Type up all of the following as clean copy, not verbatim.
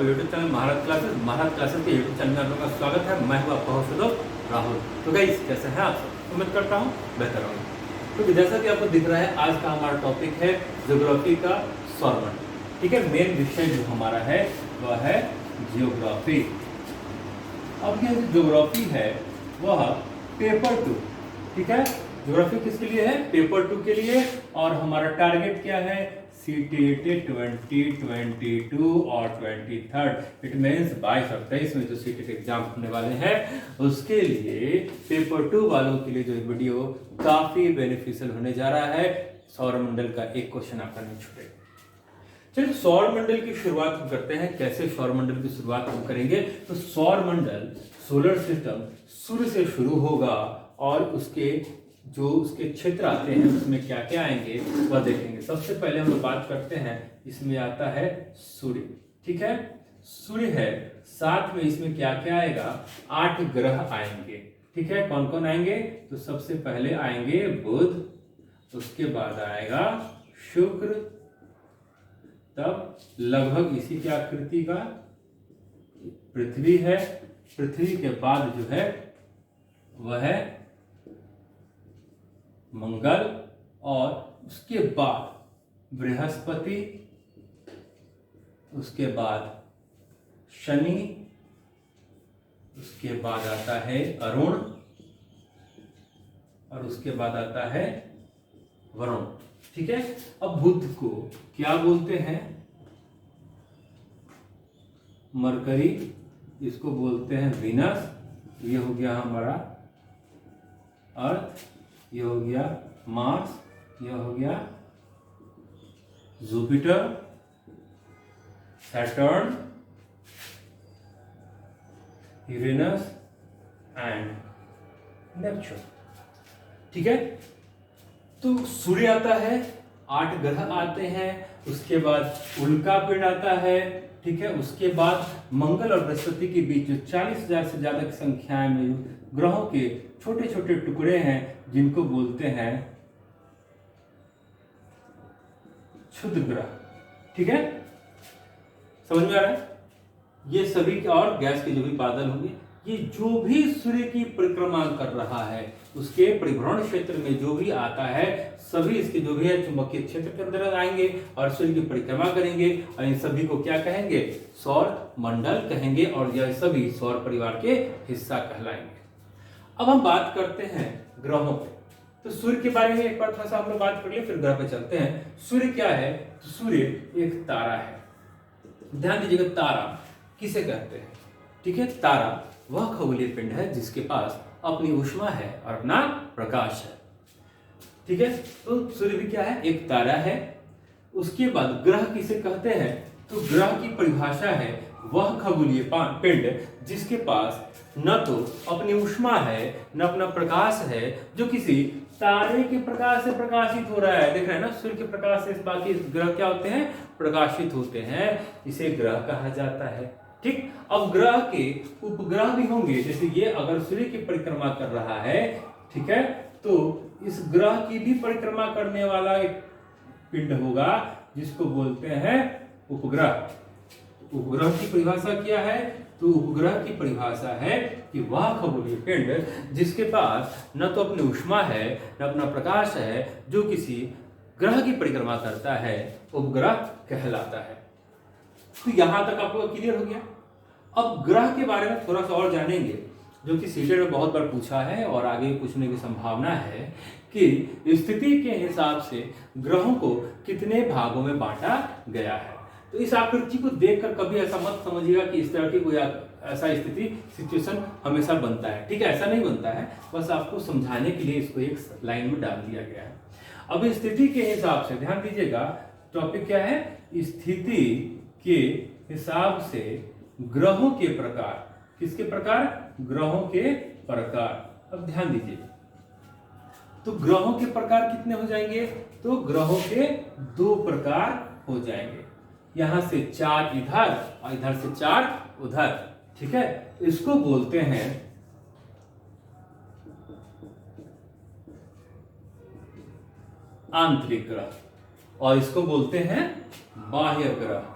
YouTube channel महारत classes के YouTube channel में आप लोगों का स्वागत है। मैं हूं आपका होस्ट राहुल। तो गाइस कैसे हैं आप सब? उम्मीद करता हूं बेहतर होंगे। तो जैसा कि आपको दिख रहा है, आज का हमारा टॉपिक है ज्योग्राफी का सौरमंडल। ठीक है, मेन विषय जो हमारा है वह है जियोग्राफी। अब ये ज्योग्राफी है वह पेपर 2, ठीक है। ज्योग्राफी किसके लिए है? पेपर 2 के लिए। और हमारा टारगेट क्या है? CTET 2022 और 23 इट मीन्स 22 और 23 में जो CTET एग्जाम होने वाले हैं उसके लिए पेपर 2 वालों के लिए जो वीडियो काफी बेनिफिशियल होने जा रहा है। सौरमंडल का एक क्वेश्चन आपका नहीं छूटेगा। चलिए सौरमंडल की शुरुआत हम करते हैं। कैसे सौरमंडल की शुरुआत हम करेंगे? तो सौरमंडल सोलर सिस्टम सूर्य से शुरू होगा और उसके जो उसके क्षेत्र आते हैं उसमें क्या क्या आएंगे वह देखेंगे। सबसे पहले हम लोग बात करते हैं, इसमें आता है सूर्य। ठीक है, सूर्य है, साथ में इसमें क्या क्या आएगा? 8 ग्रह आएंगे। ठीक है, कौन कौन आएंगे? तो सबसे पहले आएंगे बुध, उसके बाद आएगा शुक्र, तब लगभग इसी की आकृति का पृथ्वी है। पृथ्वी के बाद जो है वह है मंगल, और उसके बाद बृहस्पति, उसके बाद शनि, उसके बाद आता है अरुण, और उसके बाद आता है वरुण। ठीक है, अब बुध को क्या बोलते हैं? मरकरी, इसको बोलते हैं वीनस, ये हो गया हमारा अर्थ, ये हो गया मार्स, ये हो गया Jupiter, Saturn, Uranus and Neptune. ठीक है, तो सूर्य आता है, 8 ग्रह आते हैं, उसके बाद उल्का पिंड आता है। ठीक है, उसके बाद मंगल और बृहस्पति के बीच जो 40,000 से ज्यादा की संख्या में ग्रहों के छोटे छोटे टुकड़े हैं जिनको बोलते हैं क्षुद्र ग्रह। ठीक है, समझ में आ रहा है? ये सभी के और गैस के जो भी बादल होंगे, ये जो भी सूर्य की परिक्रमा कर रहा है उसके परिभ्रमण क्षेत्र में जो भी आता है सभी इसके जो भी है चुंबकीय क्षेत्र के अंदर आएंगे और सूर्य की परिक्रमा करेंगे, और इन सभी को क्या कहेंगे? सौर मंडल कहेंगे, और यह सभी सौर परिवार के हिस्सा कहलाएंगे। अब हम बात करते हैं ग्रहों पे। तो सूर्य के बारे में एक बार थोड़ा सा हम लोग बात कर लिए, फिर ग्रह पे चलते हैं। सूर्य क्या है? तो सूर्य एक तारा है। ध्यान दीजिएगा, तारा किसे कहते हैं? ठीक है, तारा वह खगोलीय पिंड है जिसके पास अपनी ऊष्मा है और अपना प्रकाश है। ठीक है, तो सूर्य भी क्या है? एक तारा है। उसके बाद ग्रह किसे कहते हैं? तो ग्रह की परिभाषा है वह खगोलीय पिंड जिसके पास न तो अपनी ऊष्मा है न अपना प्रकाश है, जो किसी तारे के प्रकाश से प्रकाशित हो रहा है। देख रहे हैं ना, सूर्य के प्रकाश से बाकी ग्रह क्या होते हैं? प्रकाशित होते हैं। इसे ग्रह कहा जाता है। ठीक, अब ग्रह के उपग्रह भी होंगे, जैसे ये अगर सूर्य की परिक्रमा कर रहा है, ठीक है, तो इस ग्रह की भी परिक्रमा करने वाला एक पिंड होगा जिसको बोलते हैं उपग्रह। उपग्रह की परिभाषा क्या है? तो उपग्रह की परिभाषा है कि वह खगोलीय पिंड जिसके पास न तो अपनी ऊष्मा है न अपना प्रकाश है, जो किसी ग्रह की परिक्रमा करता है, उपग्रह कहलाता है। तो यहां तक आपको क्लियर हो गया। अब ग्रह के बारे में थोड़ा सा और जानेंगे, जो कि सीटेट में बहुत बार पूछा है और आगे पूछने की संभावना है कि स्थिति के हिसाब से ग्रहों को कितने भागों में बांटा गया है। तो इस आकृति को देखकर कभी ऐसा मत समझिएगा कि इस तरह की कोई ऐसा सिचुएशन हमेशा बनता है। ठीक है, ऐसा नहीं बनता है, बस आपको समझाने के लिए इसको एक लाइन में डाल दिया गया है। अब स्थिति के हिसाब से ध्यान दीजिएगा, टॉपिक क्या है? स्थिति के हिसाब से ग्रहों के प्रकार। किसके प्रकार? ग्रहों के प्रकार। अब ध्यान दीजिए, तो ग्रहों के प्रकार कितने हो जाएंगे? तो ग्रहों के 2 प्रकार हो जाएंगे। यहां से 4 इधर और इधर से 4 उधर। ठीक है, इसको बोलते हैं आंतरिक ग्रह और इसको बोलते हैं बाह्य ग्रह।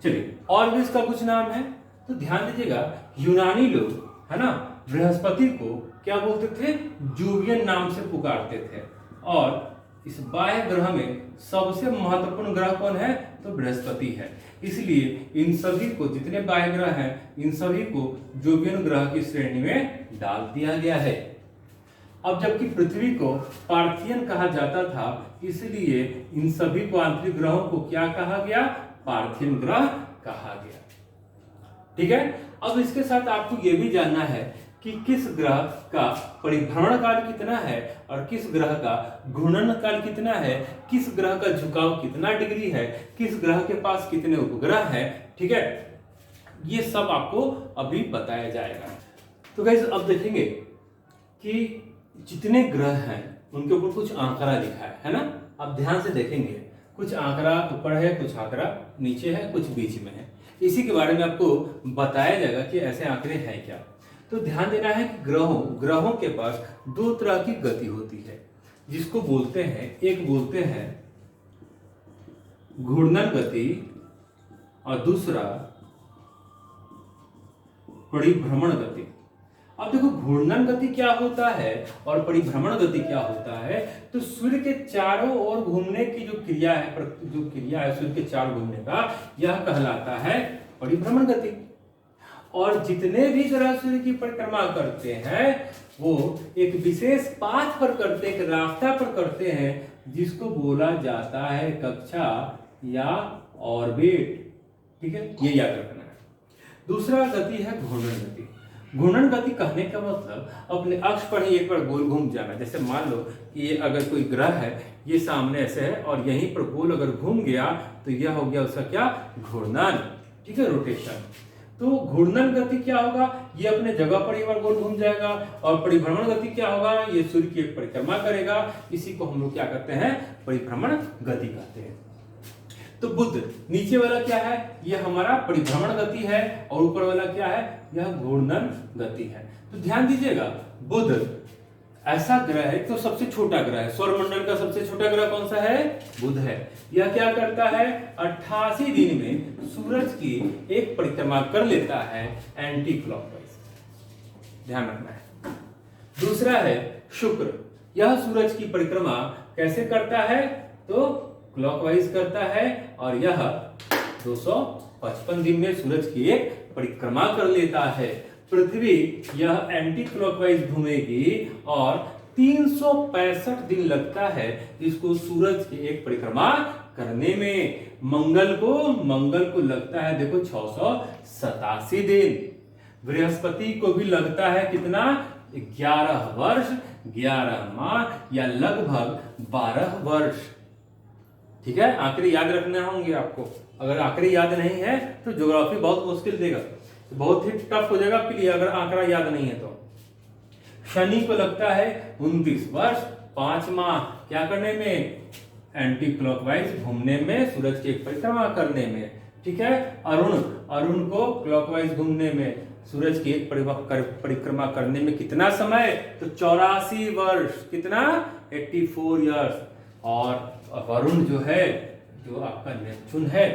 चलिए, और भी इसका कुछ नाम है तो ध्यान दीजिएगा। यूनानी लोग, है ना, बृहस्पति को क्या बोलते थे? जोवियन नाम से पुकारते थे। और इस बाह्य ग्रह में सबसे महत्वपूर्ण ग्रह कौन है? तो बृहस्पति है। इसलिए इन सभी को, जितने बाह्य ग्रह हैं, इन सभी को जोवियन ग्रह की श्रेणी में डाल दिया गया है। अब जबकि पृथ्वी को पार्थियन कहा जाता था, इसलिए इन सभी को, आंतरिक ग्रहों को क्या कहा गया? पार्थियन ग्रह कहा गया। ठीक है। अब इसके साथ आपको यह भी जानना है कि किस ग्रह का परिभ्रमण काल कितना है और किस ग्रह का घूर्णन काल कितना है, किस ग्रह का झुकाव कितना डिग्री है, किस ग्रह के पास कितने उपग्रह हैं। ठीक है, ये सब आपको अभी बताया जाएगा। तो गाइस, अब देखेंगे कि जितने ग्रह हैं उनके ऊपर कुछ आंकड़ा लिखा है ना। आप ध्यान से देखेंगे, कुछ आंकड़ा ऊपर है, कुछ आंकड़ा नीचे है, कुछ बीच में है। इसी के बारे में आपको बताया जाएगा कि ऐसे आंकड़े हैं क्या। तो ध्यान देना है कि ग्रहों के पास दो तरह की गति होती है, जिसको बोलते हैं, एक बोलते हैं घूर्णन गति और दूसरा परिभ्रमण गति। अब देखो, घूर्णन गति क्या होता है और परिभ्रमण गति क्या होता है। तो सूर्य के चारों ओर घूमने की जो क्रिया है सूर्य के चारों घूमने का, यह कहलाता है परिभ्रमण गति। और जितने भी ग्रह सूर्य की परिक्रमा करते हैं वो एक विशेष पाथ पर करते हैं, एक रास्ता पर करते हैं, जिसको बोला जाता है कक्षा या ऑर्बिट। ठीक है, ये याद रखना है। दूसरा गति है घूर्णन गति। घूर्णन गति कहने का मतलब अपने अक्ष पर ही एक बार गोल घूम जाना। जैसे मान लो कि ये अगर कोई ग्रह है, ये सामने ऐसे है और यहीं पर गोल अगर घूम गया तो यह हो गया उसका क्या? घूर्णन। ठीक है, रोटेशन। तो घूर्णन गति क्या होगा? ये अपने जगह पर एक बार गोल घूम जाएगा। और परिभ्रमण गति क्या होगा? ये सूर्य की एक परिक्रमा करेगा। इसी को हम लोग क्या कहते हैं? परिभ्रमण गति कहते हैं। तो बुध नीचे वाला क्या है? ये हमारा परिभ्रमण गति है। और ऊपर वाला क्या है? यह घूर्णन गति है। तो ध्यान दीजिएगा, बुध ऐसा ग्रह है, तो सबसे छोटा ग्रह है। सौरमंडल का सबसे छोटा ग्रह कौन सा है? बुध है। यह क्या करता है? 88 दिन में सूरज की एक परिक्रमा कर लेता है एंटी क्लॉकवाइज। ध्यान रखना है। दूसरा है शुक्र। यह सूरज की परिक्रमा कैसे करता है? तो क्लॉकवाइज करता है और यह 255 दिन में सूरज की एक परिक्रमा कर लेता है। पृथ्वी यह एंटी क्लॉकवाइज घूमेगी और 365 दिन लगता है इसको सूरज की एक परिक्रमा करने में। मंगल को लगता है देखो 687 दिन। बृहस्पति को भी लगता है कितना? 11 वर्ष 11 माह या लगभग 12 वर्ष। ठीक है, आंकड़े याद रखने होंगे आपको। अगर आंकड़े याद नहीं है तो ज्योग्राफी बहुत मुश्किल देगा, बहुत ही टफ हो जाएगा आपके लिए अगर आंकड़ा याद नहीं है तो। शनि को लगता है 29 वर्ष 5 माह क्या करने में? एंटी क्लॉकवाइज घूमने में, सूरज की एक परिक्रमा करने में। ठीक है, अरुण को क्लॉकवाइज घूमने में, सूरज की एक परिक्रमा करने में कितना समय? तो 84 वर्ष। कितना? 84 ईयर्स। और वरुण जो है, जो आपका नेपच्यून है,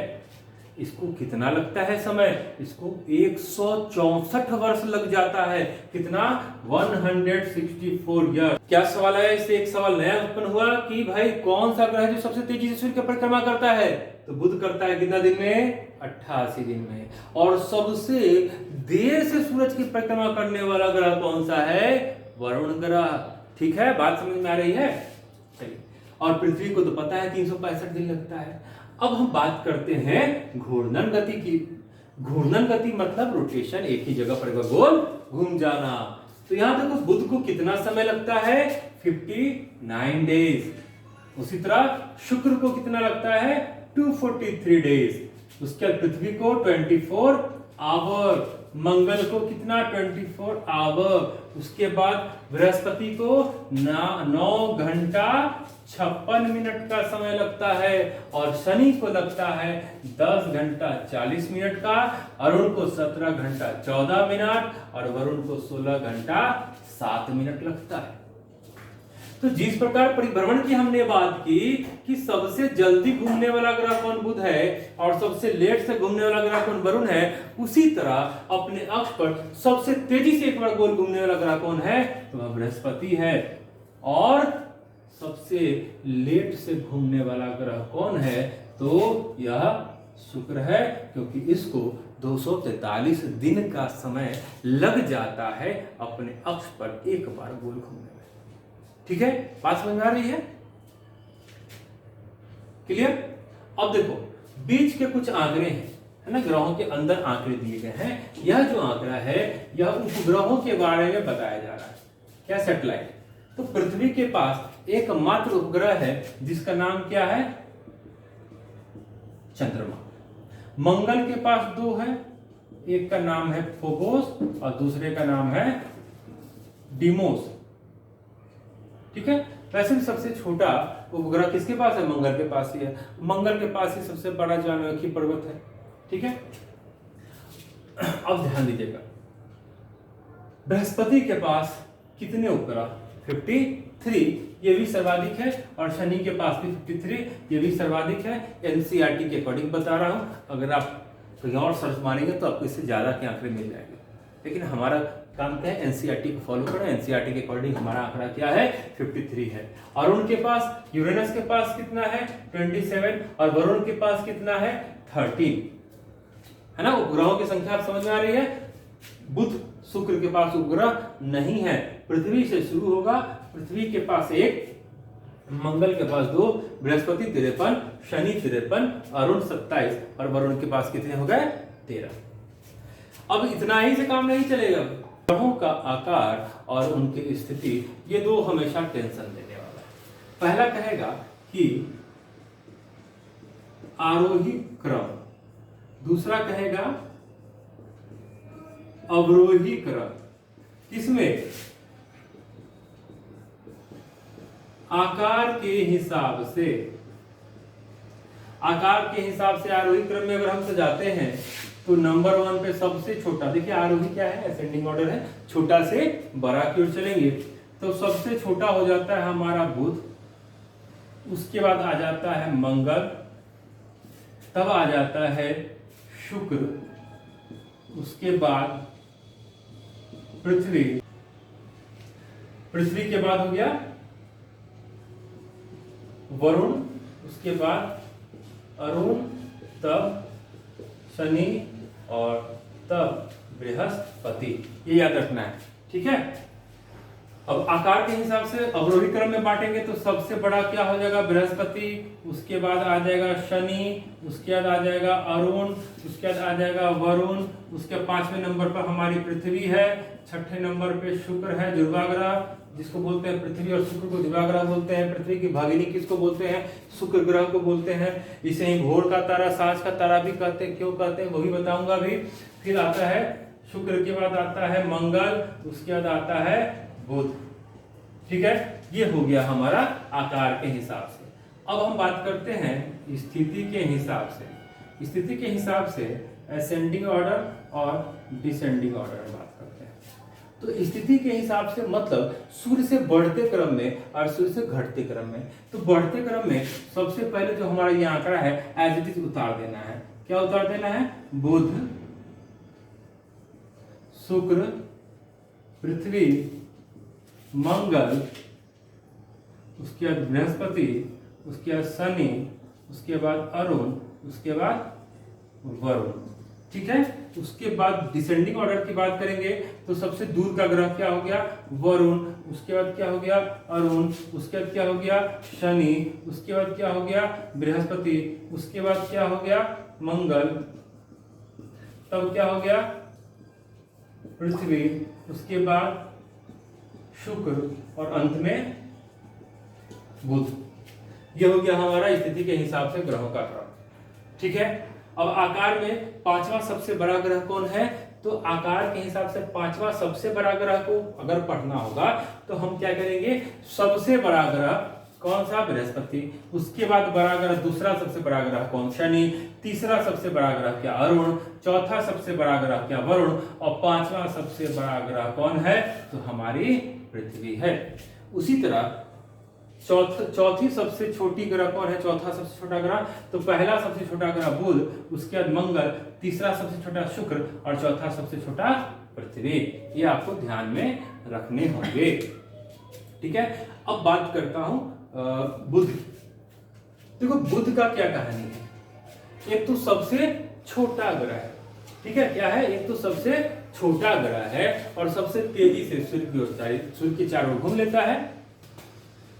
इसको कितना लगता है समय? इसको 164 वर्ष लग जाता है। कितना? 164 ईयर। क्या सवाल है? इससे एक सवाल नया उत्पन्न हुआ कि भाई कौन सा ग्रह जो सबसे तेजी से सूर्य की परिक्रमा करता है? तो बुध करता है कितना दिन में? 88 दिन में। और सबसे देर से सूरज की परिक्रमा करने वाला ग्रह कौन सा है? वरुण ग्रह। ठीक है, बात समझ में आ रही है? चलिए, और पृथ्वी को तो पता है 365 दिन लगता है। अब हम बात करते हैं घूर्णन गति की। घूर्णन गति मतलब रोटेशन, एक ही जगह पर गोल घूम जाना। तो यहां देखो, बुध को कितना समय लगता है? 59 डेज। उसी तरह शुक्र को कितना लगता है? 243 डेज। उसके बाद पृथ्वी को 24 आवर। मंगल को कितना? 24 आवर। उसके बाद बृहस्पति को 9 घंटा 56 मिनट का समय लगता है। और शनि को लगता है 10 घंटा 40 मिनट का। अरुण को 17 घंटा 14 मिनट और वरुण को 16 घंटा 7 मिनट लगता है। तो जिस प्रकार परिभ्रमण की हमने बात की कि सबसे जल्दी घूमने वाला ग्रह कौन बुध है और सबसे लेट से घूमने वाला ग्रह कौन वरुण है, उसी तरह अपने अक्ष पर सबसे तेजी से एक बार गोल घूमने वाला ग्रह कौन है, तो वह बृहस्पति है। और सबसे लेट से घूमने वाला ग्रह कौन है, तो यह शुक्र है, क्योंकि इसको 243 दिन का समय लग जाता है अपने अक्ष पर एक बार गोल घूमने में। ठीक है, बात समझ में आ रही है? क्लियर? अब देखो बीच के कुछ आंकड़े हैं, है ना, ग्रहों के अंदर आंकड़े दिए गए हैं। यह जो आंकड़ा है यह उपग्रहों के बारे में बताया जा रहा है। क्या? सैटेलाइट। तो पृथ्वी के पास एकमात्र उपग्रह है जिसका नाम क्या है? चंद्रमा। मंगल के पास दो है, एक का नाम है फोबोस और दूसरे का नाम है डीमोस। ठीक है, वैसे भी सबसे छोटा उपग्रह किसके पास है? मंगल के पास ही है। मंगल के पास ही सबसे बड़ा ज्वालामुखी पर्वत है। ठीक है, अब ध्यान दीजिएगा, बृहस्पति के पास कितने उपग्रह? 53, ये भी सर्वाधिक है, और शनि के पास भी 53, ये भी सर्वाधिक है। एनसीईआरटी के अकॉर्डिंग बता रहा हूं, अगर आप कहीं और सर्च मारेंगे तो आपको इससे ज्यादा के आंकड़े मिल जाएंगे, लेकिन हमारा काम क्या है? एनसीईआरटी को फॉलो करें। एनसीईआरटी के अकॉर्डिंग हमारा आंकड़ा क्या है? 53 है। और उनके पास, यूरेनस के पास कितना है? 27, और वरुण के पास कितना है? 13, है ना। उपग्रहों की संख्या आप समझ में आ रही है? बुध शुक्र के पास उपग्रह नहीं है, पृथ्वी से शुरू होगा। पृथ्वी के पास एक, मंगल के पास दो, बृहस्पति 53, शनि 53, अरुण 27, और वरुण के पास कितने हो गए? 13। अब इतना ही से काम नहीं चलेगा, ग्रहों का आकार और उनकी स्थिति, ये दो हमेशा टेंशन देने वाला है। पहला कहेगा कि आरोही क्रम, दूसरा कहेगा अवरोही क्रम। किसमें? आकार के हिसाब से। आकार के हिसाब से आरोही क्रम में अगर हम सजाते हैं तो नंबर 1 पे सबसे छोटा, देखिए आरोही क्या है? असेंडिंग ऑर्डर है, छोटा से बड़ा की ओर चलेंगे, तो सबसे छोटा हो जाता है हमारा बुध, उसके बाद आ जाता है मंगल, तब आ जाता है शुक्र, उसके बाद पृथ्वी, पृथ्वी के बाद हो गया वरुण, उसके बाद अरुण, तब शनि और तब बृहस्पति। ये याद रखना है। ठीक है, अब आकार के हिसाब से अवरोही क्रम में बांटेंगे तो सबसे बड़ा क्या हो जाएगा? बृहस्पति, उसके बाद आ जाएगा शनि, उसके बाद आ जाएगा अरुण, उसके बाद आ जाएगा वरुण, उसके 5वें नंबर पर हमारी पृथ्वी है, 6ठे नंबर पे शुक्र है, जुड़वा ग्रह जिसको बोलते हैं, पृथ्वी और शुक्र को जुड़वा ग्रह बोलते हैं। पृथ्वी की भागिनी किसको बोलते हैं? शुक्र ग्रह को बोलते हैं। इसे ही भोर का तारा, साँझ का तारा भी कहते हैं। क्यों कहते हैं वो भी बताऊंगा अभी। फिर आता है शुक्र के बाद आता है मंगल, उसके बाद आता है बुध। ठीक है, ये हो गया हमारा आकार के हिसाब से। अब हम बात करते हैं स्थिति के हिसाब से। स्थिति के हिसाब से असेंडिंग ऑर्डर और डिसेंडिंग ऑर्डर में बात करते हैं। तो स्थिति के हिसाब से मतलब सूर्य से बढ़ते क्रम में और सूर्य से घटते क्रम में। तो बढ़ते क्रम में सबसे पहले जो हमारा ये आंकड़ा है एज इट इज उतार देना है। क्या उतार देना है? बुध, शुक्र, पृथ्वी, मंगल, उसके बाद बृहस्पति, उसके बाद शनि, उसके बाद अरुण, उसके बाद वरुण। ठीक है, उसके बाद डिसेंडिंग ऑर्डर की बात करेंगे तो सबसे दूर का ग्रह क्या हो गया? वरुण, उसके बाद क्या हो गया? अरुण, उसके बाद क्या हो गया? शनि, उसके बाद क्या हो गया? बृहस्पति, उसके बाद क्या हो गया? मंगल, तब क्या हो गया? पृथ्वी, उसके बाद शुक्र और अंत में बुध। यह हो गया हमारा स्थिति के हिसाब से ग्रहों का क्रम। ठीक है, अब आकार में पांचवा सबसे बड़ा ग्रह कौन है? तो आकार के हिसाब से पांचवा सबसे बड़ा ग्रह को अगर पढ़ना होगा तो हम क्या करेंगे? सबसे बड़ा ग्रह कौन सा? बृहस्पति। उसके बाद बड़ा ग्रह, दूसरा सबसे बड़ा ग्रह कौन? शनि। तीसरा सबसे बड़ा ग्रह क्या? अरुण। चौथा सबसे बड़ा ग्रह क्या? वरुण। और पांचवा सबसे बड़ा ग्रह कौन है? तो हमारी पृथ्वी है। उसी तरह चौथी सबसे छोटी ग्रह कौन है? चौथा सबसे छोटा ग्रह, तो पहला सबसे छोटा ग्रह बुध, उसके बाद मंगल, तीसरा सबसे छोटा शुक्र और चौथा सबसे छोटा पृथ्वी। ये आपको ध्यान में रखने होंगे, ठीक है। अब बात करता हूं बुध। देखो बुध का क्या कहानी है। एक तो सबसे छोटा ग्रह है, ठीक है, क्या है? एक तो सबसे छोटा ग्रह है और सबसे तेजी से सूर्य की चारों ओर घूम लेता है।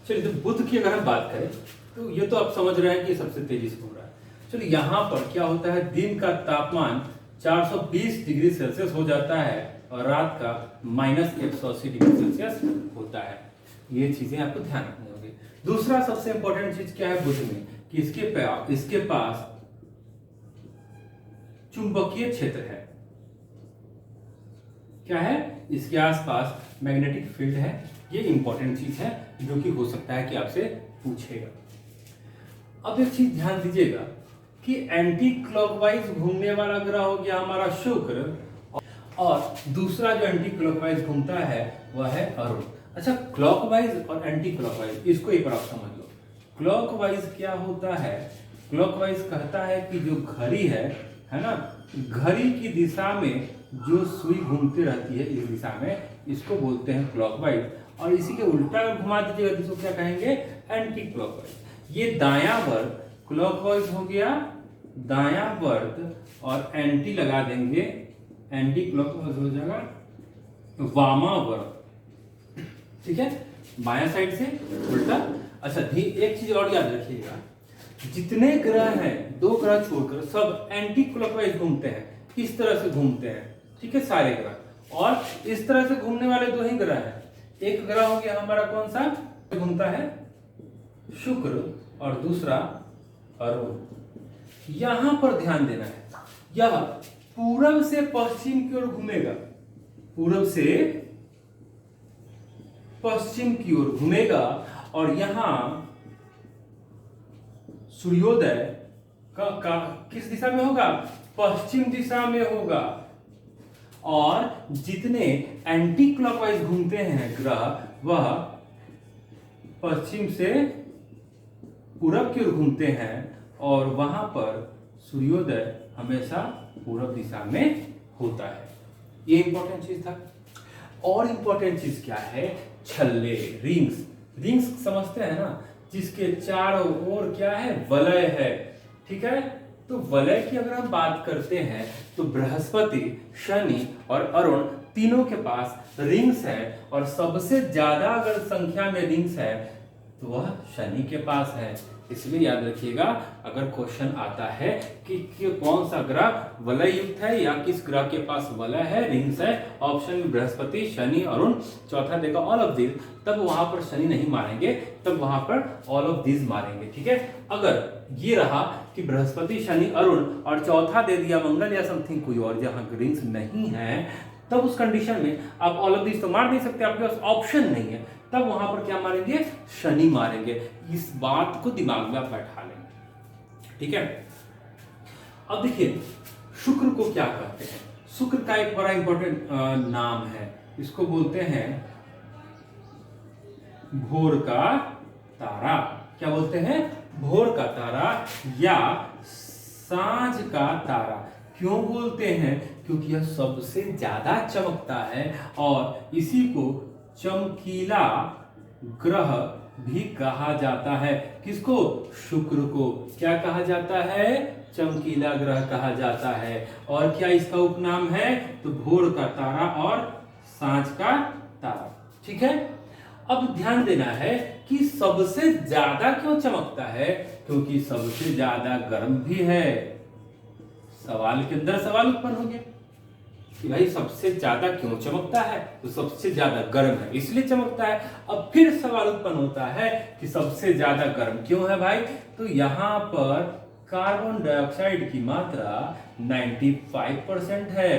चलिए, तो बुध की अगर हम बात करें तो ये तो आप समझ रहे हैं कि सबसे तेजी से घूम रहा है। चलिए, यहाँ पर क्या होता है, दिन का तापमान 420 डिग्री सेल्सियस हो जाता है और रात का -180 डिग्री सेल्सियस होता है। ये चीजें आपको ध्यान रखनी होगी। दूसरा सबसे इंपॉर्टेंट चीज क्या है बुध में, कि इसके पास चुंबकीय क्षेत्र है। क्या है? इसके आसपास मैग्नेटिक फील्ड है। ये इंपॉर्टेंट चीज है जो कि हो सकता है कि आपसे पूछेगा। अब एक चीज ध्यान दीजिएगा कि एंटी क्लॉकवाइज घूमने वाला ग्रह हो गया हमारा शुक्र, और दूसरा जो एंटी क्लॉकवाइज घूमता है वह है अरुण। अच्छा, क्लॉकवाइज और एंटी क्लॉकवाइज, इसको एक बार आप समझ लो। क्लॉकवाइज क्या होता है? क्लॉकवाइज कहता है कि जो घड़ी है ना, घड़ी की दिशा में जो सुई घूमती रहती है इस दिशा में, इसको बोलते हैं क्लॉकवाइज। और इसी के उल्टा अगर घुमा दीजिएगा तो इसको क्या कहेंगे? Anti clockwise. ये दायां वर्त क्लॉकवाइज हो गया, दायां वर्त और एंटी लगा देंगे, एंटी क्लॉकवाइज हो जाएगा वामावर्त, ठीक है, बायां साइड से उल्टा। अच्छा, एक चीज और याद रखिएगा, जितने ग्रह हैं, 2 ग्रह छोड़कर सब एंटी क्लॉकवाइज घूमते हैं, इस तरह से घूमते हैं, ठीक है, सारे ग्रह। और इस तरह से घूमने वाले 2 ही ग्रह हैं। एक ग्रह हो गया हमारा कौन सा घूमता है? शुक्र, और दूसरा अरुण। यहां पर ध्यान देना है, यह पूरब से पश्चिम की ओर घूमेगा, पूरब से पश्चिम की ओर घूमेगा, और यहां सूर्योदय का किस दिशा में होगा? पश्चिम दिशा में होगा। और जितने एंटी क्लॉकवाइज घूमते हैं ग्रह, वह पश्चिम से पूरब की ओर घूमते हैं, और वहां पर सूर्योदय हमेशा पूरब दिशा में होता है। ये इंपॉर्टेंट चीज था। और इंपॉर्टेंट चीज क्या है? छल्ले, रिंग्स। रिंग्स समझते हैं ना, जिसके चारों ओर क्या है? वलय है, ठीक है। तो वलय की अगर हम बात करते हैं तो बृहस्पति, शनि और अरुण तीनों के पास रिंग्स है, और सबसे ज्यादा अगर संख्या में रिंग्स है तो वह शनि के पास है। इसलिए याद रखिएगा, अगर क्वेश्चन आता है कि कौन सा ग्रह वलय युक्त है या किस ग्रह के पास वलय है, रिंग्स है, ऑप्शन में बृहस्पति, शनि, अरुण, चौथा देगा ऑल ऑफ दिस, तब वहां पर शनि नहीं मारेंगे, तब वहां पर ऑल ऑफ दिस मारेंगे, ठीक है। अगर ये रहा कि बृहस्पति, शनि, अरुण और चौथा दे दिया मंगल या समथिंग कोई और जहां रिंग्स नहीं है, तब उस कंडीशन में आप ऑल ऑफ दिस तो मार नहीं सकते, आपके पास ऑप्शन नहीं है, तब वहां पर क्या मारेंगे? शनि मारेंगे। इस बात को दिमाग में आप बैठा लेंगे, ठीक है। अब देखिए, शुक्र को क्या कहते हैं? शुक्र का एक बड़ा इंपॉर्टेंट नाम है, इसको बोलते हैं भोर का तारा। क्या बोलते हैं? भोर का तारा या सांझ का तारा। क्यों बोलते हैं? क्योंकि यह सबसे ज्यादा चमकता है, और इसी को चमकीला ग्रह भी कहा जाता है। किसको? शुक्र को क्या कहा जाता है? चमकीला ग्रह कहा जाता है। और क्या इसका उपनाम है? तो भोर का तारा और सांझ का तारा, ठीक है। अब ध्यान देना है कि सबसे ज्यादा क्यों चमकता है? क्योंकि सबसे ज्यादा गर्म भी है। सवाल के अंदर सवाल उत्पन्न हो गया कि भाई सबसे ज्यादा क्यों चमकता है? तो सबसे ज्यादा गर्म है इसलिए चमकता है। अब फिर सवाल उत्पन्न होता है कि सबसे ज्यादा गर्म क्यों है भाई? तो यहां पर कार्बन डाइऑक्साइड की मात्रा 95% है।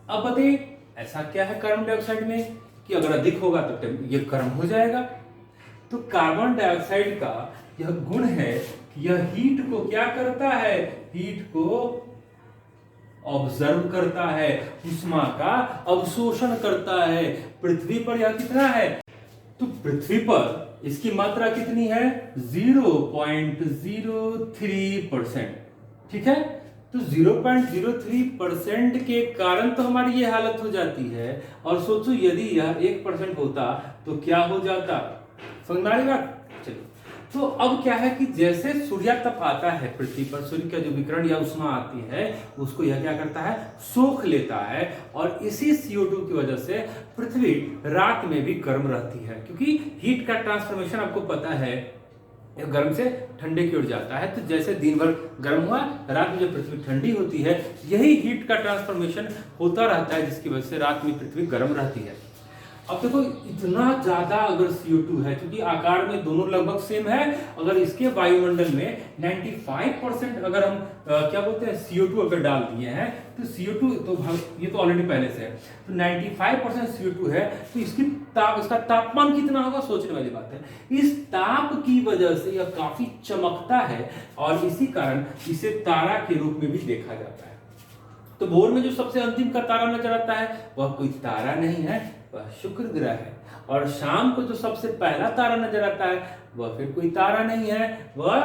अब बताइए ऐसा क्या है कार्बन डाइऑक्साइड में कि अगर अधिक होगा तो ये गर्म हो जाएगा। तो कार्बन डाइऑक्साइड का यह गुण है कि यह हीट को क्या करता है? हीट को ऑब्जर्व करता है, उष्मा का अवशोषण करता है। पृथ्वी पर यह कितना है? तो पृथ्वी पर इसकी मात्रा कितनी है? 0.03%। ठीक है, तो 0.03% के कारण तो हमारी ये हालत हो जाती है। और सोचो यदि यह 1% होता तो क्या हो जाता? समझ में आ रही बात? चलो, तो अब क्या है कि जैसे सूर्यातप आता है पृथ्वी पर, सूर्य का जो विकिरण या उष्मा आती है उसको यह क्या करता है? सोख लेता है। और इसी CO2 की वजह से पृथ्वी रात में भी गर्म रहती है, क्योंकि हीट का ट्रांसफॉर्मेशन आपको पता है, गर्म से ठंडे की ओर जाता है। तो जैसे दिन भर गर्म हुआ, रात में जब पृथ्वी ठंडी होती है, यही हीट का ट्रांसफॉर्मेशन होता रहता है, जिसकी वजह से रात में पृथ्वी गर्म रहती है। अब देखो, इतना ज्यादा अगर CO2 है, क्योंकि आकार में दोनों लगभग सेम है, अगर इसके वायुमंडल में 95% अगर हम क्या बोलते हैं CO2 अगर डाल दिए हैं, तो CO2 तो ये तो ऑलरेडी पहले से है, तो 95% CO2 है, तो इसका तापमान कितना होगा? सोचने वाली बात है। इस ताप की वजह से यह काफी चमकता है और इसी कारण इसे तारा के रूप में भी देखा जाता है। तो भोर में जो सबसे अंतिम का तारा नजर आता है वह कोई तारा नहीं है, वह शुक्र ग्रह है। और शाम को जो सबसे पहला तारा नजर आता है वह फिर कोई तारा नहीं है, वह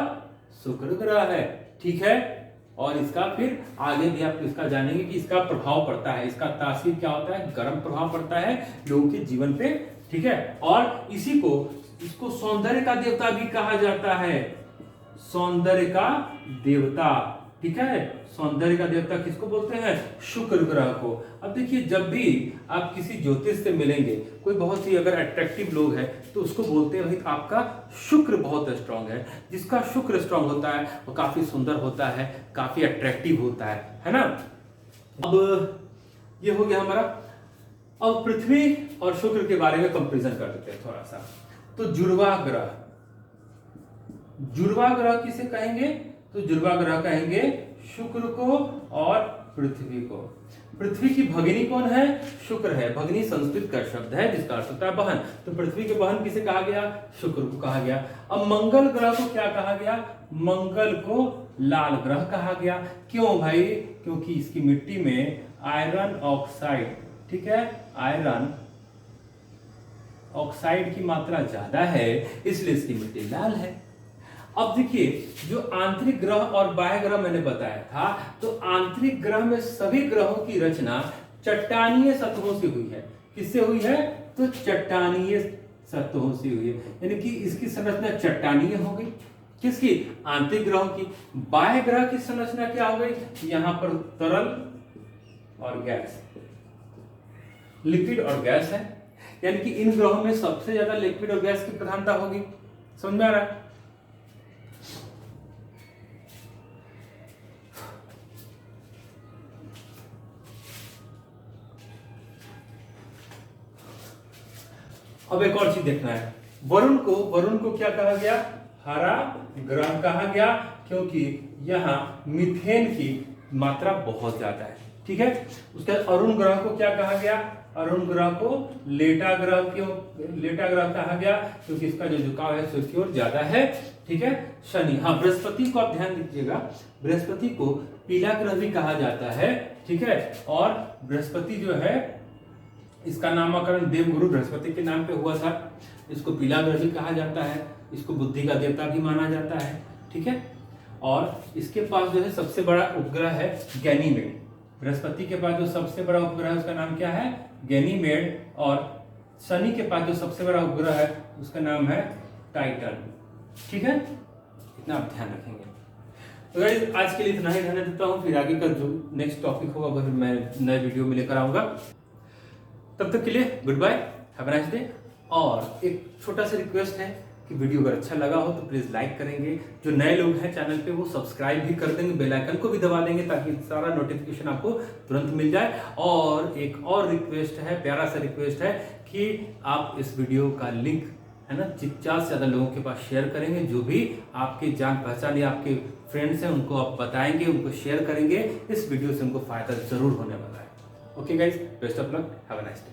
शुक्र ग्रह है। ठीक है, और इसका फिर आगे भी आप इसका जानेंगे कि इसका प्रभाव पड़ता है, इसका तासीर क्या होता है? गर्म प्रभाव पड़ता है लोगों के जीवन पे। ठीक है, और इसको सौंदर्य का देवता भी कहा जाता है, सौंदर्य का देवता। ठीक है, सौंदर्य का देवता किसको बोलते हैं? शुक्र ग्रह को। अब देखिए, जब भी आप किसी ज्योतिष से मिलेंगे, कोई बहुत ही अगर अट्रैक्टिव लोग है तो उसको बोलते हैं भाई आपका शुक्र बहुत स्ट्रांग है। जिसका शुक्र स्ट्रांग होता है वो काफी सुंदर होता है, काफी अट्रैक्टिव होता है ना। अब ये हो गया हमारा। अब पृथ्वी और शुक्र के बारे में कंपेरिजन कर देते हैं थोड़ा सा। तो जुड़वा ग्रह किसे कहेंगे? तो जुड़वा ग्रह कहेंगे शुक्र को और पृथ्वी को। पृथ्वी की भगिनी कौन है? शुक्र है। भगिनी संस्कृत का शब्द है जिसका अर्थ होता है बहन। तो पृथ्वी के बहन किसे कहा गया? शुक्र को कहा गया। अब मंगल ग्रह को क्या कहा गया? मंगल को लाल ग्रह कहा गया। क्यों भाई? क्योंकि इसकी मिट्टी में आयरन ऑक्साइड, ठीक है, आयरन ऑक्साइड की मात्रा ज्यादा है, इसलिए इसकी मिट्टी लाल है। अब देखिए, जो आंतरिक ग्रह और बाह्य ग्रह मैंने बताया था, तो आंतरिक ग्रह में सभी ग्रहों की रचना चट्टानीय सतहों से हुई है। किससे हुई है? तो चट्टानीय सतहों से हुई है, यानी कि इसकी संरचना चट्टानीय हो गई। किसकी? आंतरिक ग्रहों की। बाह्य ग्रह की संरचना क्या हो गई? यहां पर तरल और गैस, लिक्विड और गैस है, यानी कि इन ग्रहों में सबसे ज्यादा लिक्विड और गैस की प्रधानता होगी। समझ में आ रहा है? अब एक और चीज देखना है, वरुण को क्या कहा गया? हरा ग्रह कहा गया, क्योंकि यहाँ मीथेन की मात्रा बहुत ज्यादा है। ठीक है, उसके बाद अरुण ग्रह को क्या कहा गया? अरुण ग्रह को लेटा ग्रह कहा गया, क्योंकि इसका जो झुकाव है सूर्य की ओर ज्यादा है। ठीक है, शनि, हाँ, बृहस्पति को आप ध्यान दीजिएगा, बृहस्पति को पीला ग्रह भी कहा जाता है। ठीक है, और बृहस्पति जो है, इसका नामकरण देवगुरु बृहस्पति के नाम पे हुआ था। इसको पीला ग्रह भी कहा जाता है, इसको बुद्धि का देवता भी माना जाता है। ठीक है, और इसके पास जो है सबसे बड़ा उपग्रह है गैनीमेड। बृहस्पति के पास जो सबसे बड़ा उपग्रह है उसका नाम क्या है? गैनीमेड। और शनि के पास जो सबसे बड़ा उपग्रह है उसका नाम है टाइटन। ठीक है, इतना आप ध्यान रखेंगे। तो गाइस, आज के लिए इतना ही रहने देता हूँ, फिर आगे का जो नेक्स्ट टॉपिक होगा वह मैं नए वीडियो में लेकर आऊंगा। तब तक के लिए good bye, have a nice day. और एक छोटा सा रिक्वेस्ट है कि वीडियो अगर अच्छा लगा हो तो प्लीज लाइक करेंगे। जो नए लोग हैं चैनल पे वो सब्सक्राइब भी कर देंगे, बेल आइकन को भी दबा देंगे ताकि सारा नोटिफिकेशन आपको तुरंत मिल जाए। और एक और रिक्वेस्ट है, प्यारा सा रिक्वेस्ट है कि आप इस वीडियो का लिंक है ना 50 से ज्यादा लोगों के पास शेयर करेंगे। जो भी आपके जान पहचान या आपके फ्रेंड्स हैं उनको आप बताएंगे, उनको शेयर करेंगे। इस वीडियो से उनको फायदा जरूर होने वाला है। Okay guys, best of luck, have a nice day.